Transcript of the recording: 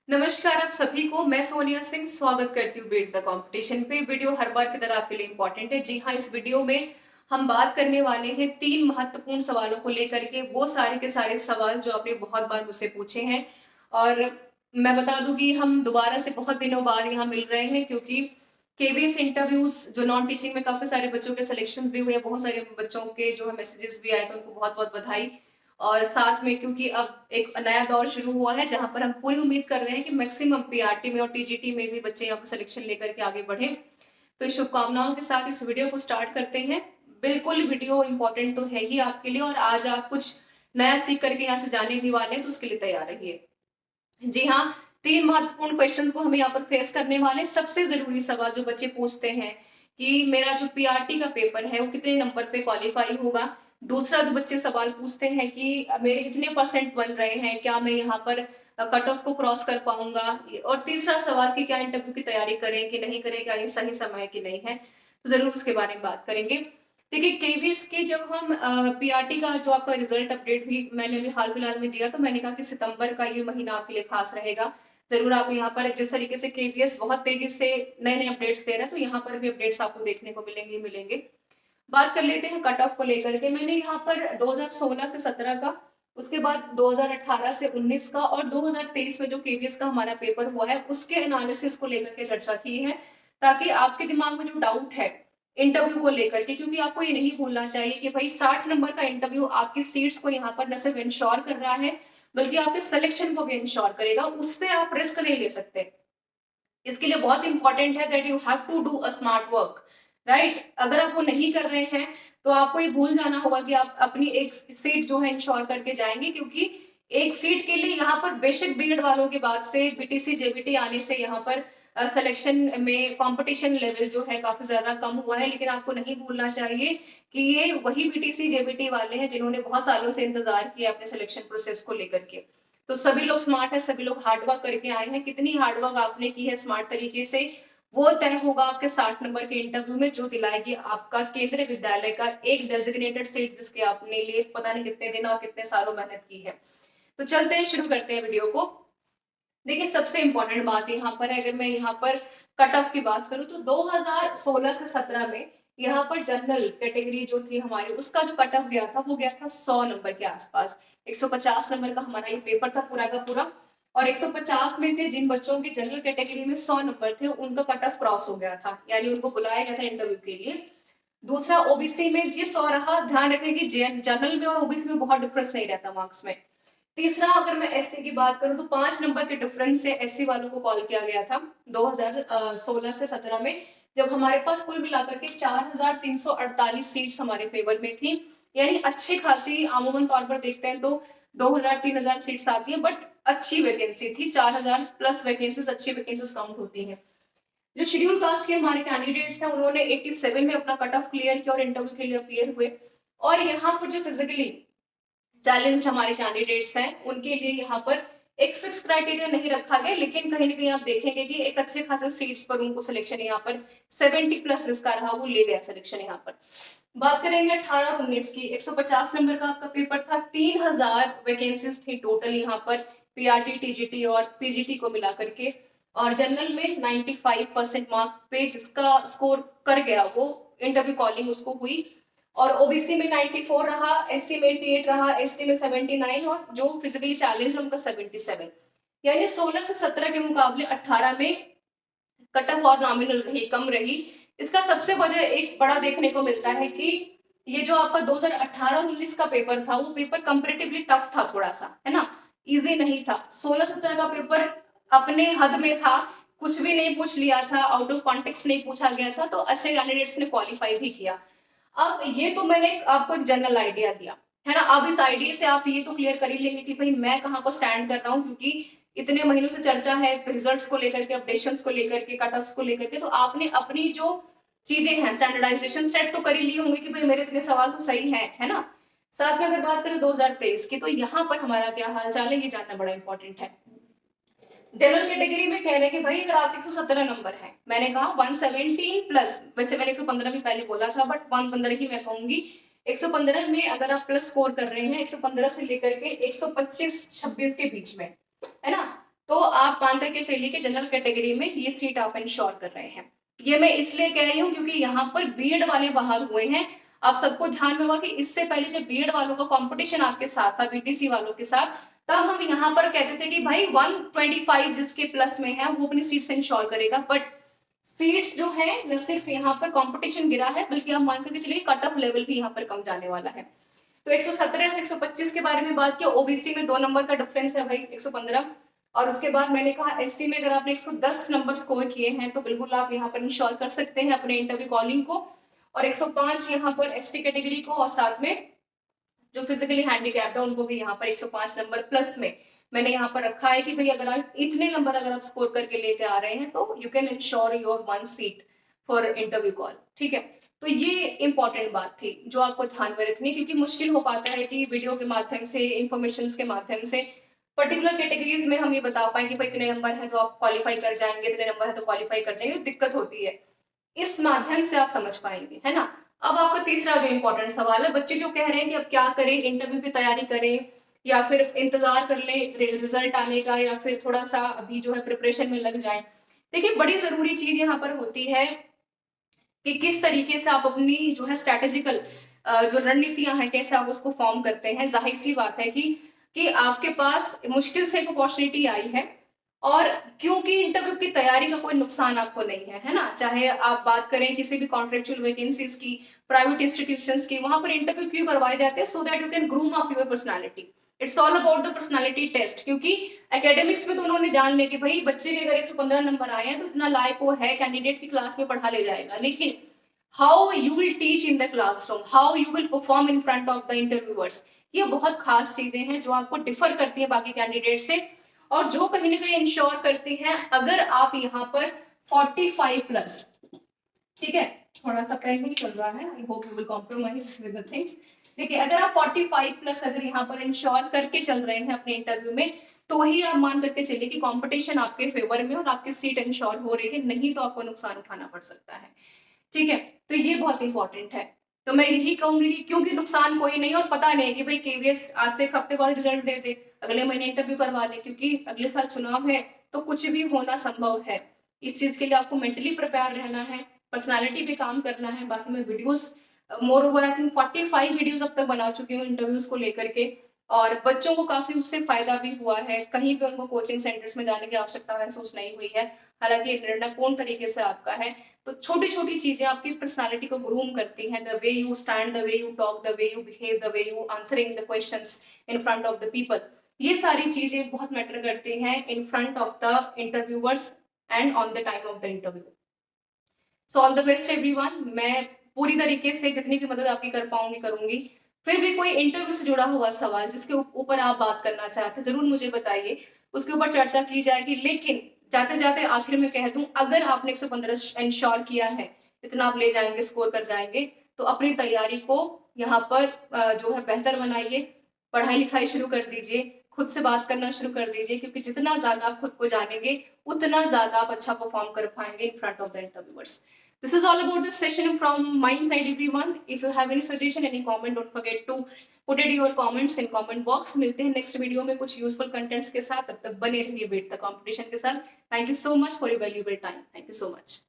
नमस्कार आप सभी को। मैं सोनिया सिंह स्वागत करती हूँ बीट द कंपटीशन पे। वीडियो हर बार की तरह आपके लिए इम्पोर्टेंट है। जी हाँ, इस वीडियो में हम बात करने वाले हैं 3 महत्वपूर्ण सवालों को लेकर के, वो सारे के सारे सवाल जो आपने बहुत बार मुझसे पूछे हैं। और मैं बता दूं कि हम दोबारा से बहुत दिनों बाद यहाँ मिल रहे हैं, क्योंकि केवीएस इंटरव्यूज जो नॉन टीचिंग में काफी सारे बच्चों के सिलेक्शन भी हुए, बहुत सारे बच्चों के जो है मैसेजेस भी आए, तो उनको बहुत बहुत बधाई। और साथ में क्योंकि अब एक नया दौर शुरू हुआ है जहां पर हम पूरी उम्मीद कर रहे हैं कि मैक्सिमम पीआरटी में और टीजीटी में भी बच्चे यहाँ पर सिलेक्शन लेकर के आगे बढ़े। तो इस शुभकामनाओं के साथ इस वीडियो को स्टार्ट करते हैं। बिल्कुल वीडियो इंपॉर्टेंट तो है ही आपके लिए, और आज आप कुछ नया सीख करके यहाँ से जाने भी वाले हैं, तो उसके लिए तैयार रहिए। जी हाँ, 3 महत्वपूर्ण क्वेश्चन को हम यहाँ पर फेस करने वाले हैं। सबसे जरूरी सवाल जो बच्चे पूछते हैं कि मेरा जो पीआरटी का पेपर है वो कितने नंबर पे क्वालिफाई होगा। दूसरा जो बच्चे सवाल पूछते हैं कि मेरे कितने परसेंट बन रहे हैं, क्या मैं यहाँ पर कट ऑफ को क्रॉस कर पाऊंगा। और तीसरा सवाल कि क्या इंटरव्यू की तैयारी करें कि नहीं करें, क्या ये सही समय कि नहीं है, तो जरूर उसके बारे में बात करेंगे। देखिए, केवीएस के जब हम पीआरटी का जो आपका रिजल्ट अपडेट भी मैंने अभी हाल फिलहाल में दिया, तो मैंने कहा कि सितंबर का ये महीना आपके लिए खास रहेगा। जरूर आप यहाँ पर जिस तरीके से केवीएस बहुत तेजी से नए नए अपडेट्स दे रहे हैं, तो यहाँ पर भी अपडेट्स आपको देखने को मिलेंगे मिलेंगे। बात कर लेते हैं कट ऑफ को लेकर के। मैंने यहाँ पर 2016 से 17 का, उसके बाद 2018 से 19 का और 2023 में जो केवीएस का हमारा पेपर हुआ है उसके एनालिसिस को लेकर के चर्चा की है, ताकि आपके दिमाग में जो डाउट है इंटरव्यू को लेकर के, क्योंकि आपको ये नहीं भूलना चाहिए कि भाई 60 नंबर का इंटरव्यू आपकी सीट्स को यहाँ पर न सिर्फ इंश्योर कर रहा है, बल्कि आपके सिलेक्शन को भी इंश्योर करेगा। उससे आप रिस्क नहीं ले सकते। इसके लिए बहुत इंपॉर्टेंट है that you have to do a smart work, right. अगर आप वो नहीं कर रहे हैं तो आपको ये भूल जाना होगा कि आप अपनी एक सीट जो है इंश्योर करके जाएंगे, क्योंकि एक सीट के लिए यहाँ पर बेशक बीएड वालों के बाद से बीटीसी जेबीटी आने से यहाँ पर सिलेक्शन में कंपटीशन लेवल जो है काफी ज्यादा कम हुआ है, लेकिन आपको नहीं भूलना चाहिए कि ये वही बीटीसी जेबीटी वाले हैं जिन्होंने बहुत सालों से इंतजार किया अपने सिलेक्शन प्रोसेस को लेकर के। तो सभी लोग स्मार्ट है, सभी लोग हार्डवर्क करके आए हैं। कितनी हार्डवर्क आपने की है स्मार्ट तरीके से, वो तय होगा आपके 60 नंबर के इंटरव्यू में, जो दिलाएगी आपका केंद्रीय विद्यालय का एक डेजिग्नेटेड सीट, जिसके आपने लिए पता नहीं कितने दिन और कितने सालों मेहनत की है। तो चलते हैं, शुरू करते हैं वीडियो को। देखिए, सबसे इंपॉर्टेंट बात यहाँ पर है, अगर मैं यहाँ पर कट ऑफ की बात करूं तो 2016 से 17 में यहाँ पर जनरल कैटेगरी जो थी हमारी, उसका जो कट ऑफ गया था वो गया था 100 नंबर के आसपास। 150 नंबर का हमारा ये पेपर था पूरा का पूरा, और 150 में से जिन बच्चों के जनरल कैटेगरी में 100 नंबर थे उनका कट ऑफ क्रॉस हो गया था, यानी उनको बुलाया गया था इंटरव्यू के लिए। दूसरा, ओबीसी में भी 100 रहा। ध्यान रखें कि जनरल में और ओबीसी में बहुत डिफरेंस नहीं रहता मार्क्स में। तीसरा, अगर मैं एससी की बात करूं तो 5 नंबर के डिफरेंस से एससी वालों को कॉल किया गया था 2016 से 17 में, जब हमारे पास कुल मिलाकर के 4348 सीट्स हमारे फेवर में थी। यानी अच्छी खासी, अमूमन तौर पर देखते हैं तो 2000-3000 सीट्स आती है, बट अच्छी वैकेंसी थी। 4000 प्लस वैकेंसीज, अच्छी वैकेंसीज काउंट होती है। जो शेड्यूल कास्ट के हमारे कैंडिडेट्स हैं उन्होंने 87 में अपना कट ऑफ क्लियर किया और इंटरव्यू के लिए अपियर हुए। और यहाँ पर जो फिजिकली चैलेंज हमारे कैंडिडेट्स हैं उनके लिए यहाँ पर एक फिक्स क्राइटेरिया नहीं रखा गया, लेकिन कहीं ना कहीं आप देखेंगे कि एक अच्छे खासे सीट्स पर उनको सिलेक्शन यहाँ पर 70 प्लस जिसका रहा वो ले गया सिलेक्शन यहाँ पर। बात करेंगे 18-19 की, 150 नंबर का आपका पेपर था। 3000 वैकेंसीज थी टोटल यहाँ पर, पीआरटी टीजीटी और पीजीटी को मिला करके। और जनरल में 95% मार्क पे जिसका स्कोर कर गया वो इंटरव्यू कॉलिंग उसको हुई। और ओबीसी में 94 रहा, एससी में 88 रहा, एसटी में 79 और जो फिजिकली चैलेंज उनका 77। यानी 16 से 17 के मुकाबले 18 में कट ऑफ और नॉमिनल रही, कम रही। इसका सबसे वजह एक बड़ा देखने को मिलता है कि ये जो आपका 2018-19 का पेपर था वो पेपर कंपेरेटिवली टफ था थोड़ा सा, है ना, इजी नहीं था। 16-17 का पेपर अपने हद में था, कुछ भी नहीं पूछ लिया था, आउट ऑफ कॉन्टेक्स्ट नहीं पूछा गया था, तो अच्छे कैंडिडेट्स ने क्वालिफाई भी किया। अब ये तो मैंने आपको एक जनरल आइडिया दिया, है ना। अब इस आइडिया से आप ये तो क्लियर कर ही लेंगे कि भाई मैं कहाँ पर स्टैंड कर रहा हूँ, क्योंकि इतने महीनों से चर्चा है रिजल्ट्स को लेकर के, अपडेशंस को लेकर के, कट ऑफ्स को लेकर के, तो आपने अपनी जो चीजें हैं स्टैंडर्डाइजेशन सेट तो कर ही लिए होंगे कि भाई मेरे इतने सवाल तो सही है ना। साथ में अगर बात करें 2023 की, तो यहाँ पर हमारा क्या हाल चाल है ये जानना बड़ा इंपॉर्टेंट है। जनरल कैटेगरी में कह रहे हैं कि भाई अगर आप 117 नंबर है, मैंने कहा 117 प्लस, वैसे मैंने 115 भी पहले बोला था बट 115 ही मैं कहूंगी। 115 में अगर आप प्लस स्कोर कर रहे हैं 115 से लेकर के 125-26 के बीच में, है ना, तो आप मान करके चलिए कि जनरल कैटेगरी में ये सीट आप इंश्योर कर रहे हैं। ये मैं इसलिए कह रही हूँ क्योंकि यहाँ पर बीएड वाले बहाल हुए हैं। आप सबको ध्यान में होगा कि इससे पहले जब बीएड वालों का कंपटीशन आपके साथ था, बीटीसी वालों के साथ, तब हम यहाँ पर कहते थे कि भाई 125 जिसके प्लस में है वो अपनी सीट्स इंश्योर करेगा। बट सीट्स जो है न सिर्फ यहाँ पर कंपटीशन गिरा है, बल्कि आप मान करके चलिए कट ऑफ लेवल भी यहाँ पर कम जाने वाला है। तो 117 से 125 के बारे में बात किया। ओबीसी में 2 नंबर का डिफरेंस है भाई, 115। और उसके बाद मैंने कहा एससी में अगर आपने 110 नंबर स्कोर किए हैं तो बिल्कुल आप यहाँ पर इंश्योर कर सकते हैं अपने इंटरव्यू कॉलिंग को। और 105 यहाँ पर एसटी कैटेगरी को, और साथ में जो फिजिकली हैंडीकैप्ड है उनको भी यहाँ पर 105 नंबर प्लस में मैंने यहाँ पर रखा है कि भाई अगर आप इतने नंबर अगर आप स्कोर करके लेके आ रहे हैं तो you can ensure your 1 seat for interview call. ठीक है, तो ये इंपॉर्टेंट बात थी जो आपको ध्यान में रखनी है, क्योंकि मुश्किल हो पाता है कि वीडियो के माध्यम से, इंफॉर्मेशन के माध्यम से पर्टिकुलर कैटेगरीज में हम ये बता पाए कि भाई इतने नंबर है तो आप क्वालिफाई कर जाएंगे, इतने नंबर है तो क्वालिफाई कर जाएंगे, तो दिक्कत होती है। इस माध्यम से आप समझ पाएंगे, है ना। अब आपका तीसरा जो इंपॉर्टेंट सवाल है, बच्चे जो कह रहे हैं कि अब क्या करें, इंटरव्यू की तैयारी करें या फिर इंतजार कर लें रिजल्ट आने का, या फिर थोड़ा सा अभी जो है प्रिपरेशन में लग जाए। देखिए, बड़ी जरूरी चीज यहाँ पर होती है कि किस तरीके से आप अपनी जो है स्ट्रेटेजिकल जो रणनीतियां हैं कैसे आप उसको फॉर्म करते हैं। जाहिर सी बात है कि आपके पास मुश्किल से एक अपॉर्चुनिटी आई है, और क्योंकि इंटरव्यू की तैयारी का कोई नुकसान आपको नहीं है ना। चाहे आप बात करें किसी भी कॉन्ट्रेक्चुअल वैकेंसीज की, प्राइवेट इंस्टीट्यूशंस की, वहां पर इंटरव्यू क्यों करवाए जाते हैं? So that you can groom up your personality. It's all about the personality test. क्योंकि एकेडमिक्स में तो उन्होंने जान लिया कि भाई बच्चे के अगर 115 नंबर आए हैं तो इतना लायक वो है, कैंडिडेट की क्लास में पढ़ा ले जाएगा, लेकिन how you will teach in the classroom, how you will perform in front of the interviewers, ये बहुत खास चीजें हैं जो आपको डिफर करती है बाकी कैंडिडेट से, और जो कहीं ना कहीं इंश्योर करती हैं अगर आप यहाँ पर 45 प्लस, ठीक है, थोड़ा सा पेन नहीं चल रहा है, I hope you will compromise with the things. देखिए, अगर आप 45 प्लस अगर यहाँ पर इंश्योर करके चल रहे हैं अपने इंटरव्यू में, तो ही आप मान करके चलिए कि कंपटीशन आपके फेवर में और आपकी सीट इंश्योर हो रही है, नहीं तो आपको नुकसान उठाना पड़ सकता है। ठीक है, तो ये बहुत इंपॉर्टेंट है। तो मैं यही कहूंगी कि क्योंकि नुकसान कोई नहीं, और पता नहीं कि भाई केवीएस आज से एक हफ्ते बाद रिजल्ट दे दे, अगले महीने इंटरव्यू करवा ले, क्योंकि अगले साल चुनाव है तो कुछ भी होना संभव है। इस चीज के लिए आपको मेंटली प्रिपेयर रहना है, पर्सनालिटी पे काम करना है। बाकी मैं videos more over I think 45 videos अब तक बना चुकी हूँ इंटरव्यूज को लेकर के, और बच्चों को काफी उससे फायदा भी हुआ है। कहीं पे उनको कोचिंग सेंटर्स में जाने की आवश्यकता महसूस नहीं हुई है। हालांकि ये निर्णय पूर्ण तरीके से आपका है। तो छोटी छोटी चीजें आपकी पर्सनालिटी को ग्रूम करती हैं। The way you stand, the way you talk, the way you behave, the way you answering the questions in front of the people, ये सारी चीजें बहुत मैटर करती हैं in front of the interviewers and on the time of the interview. So all the best everyone. मैं पूरी तरीके से जितनी भी मदद आपकी कर पाऊंगी करूंगी। फिर भी कोई इंटरव्यू से जुड़ा हुआ सवाल जिसके ऊपर आप बात करना चाहते हैं जरूर मुझे बताइए, उसके ऊपर चर्चा की जाएगी। लेकिन जाते जाते आखिर में कह दूं, अगर आपने 115 इंश्योर किया है, इतना आप ले जाएंगे, स्कोर कर जाएंगे, तो अपनी तैयारी को यहाँ पर जो है बेहतर बनाइए, पढ़ाई लिखाई शुरू कर दीजिए, खुद से बात करना शुरू कर दीजिए, क्योंकि जितना ज्यादा आप खुद को जानेंगे उतना ज्यादा आप अच्छा परफॉर्म कर पाएंगे in front of the interviewers. This is all about this session from my side, everyone. If you have any suggestion, any comment, don't forget to put it your comments in comment box. मिलते हैं next video में कुछ useful contents के साथ। तब तक बने रहिए बेट द कंपटीशन के साथ। Thank you so much for your valuable time. Thank you so much.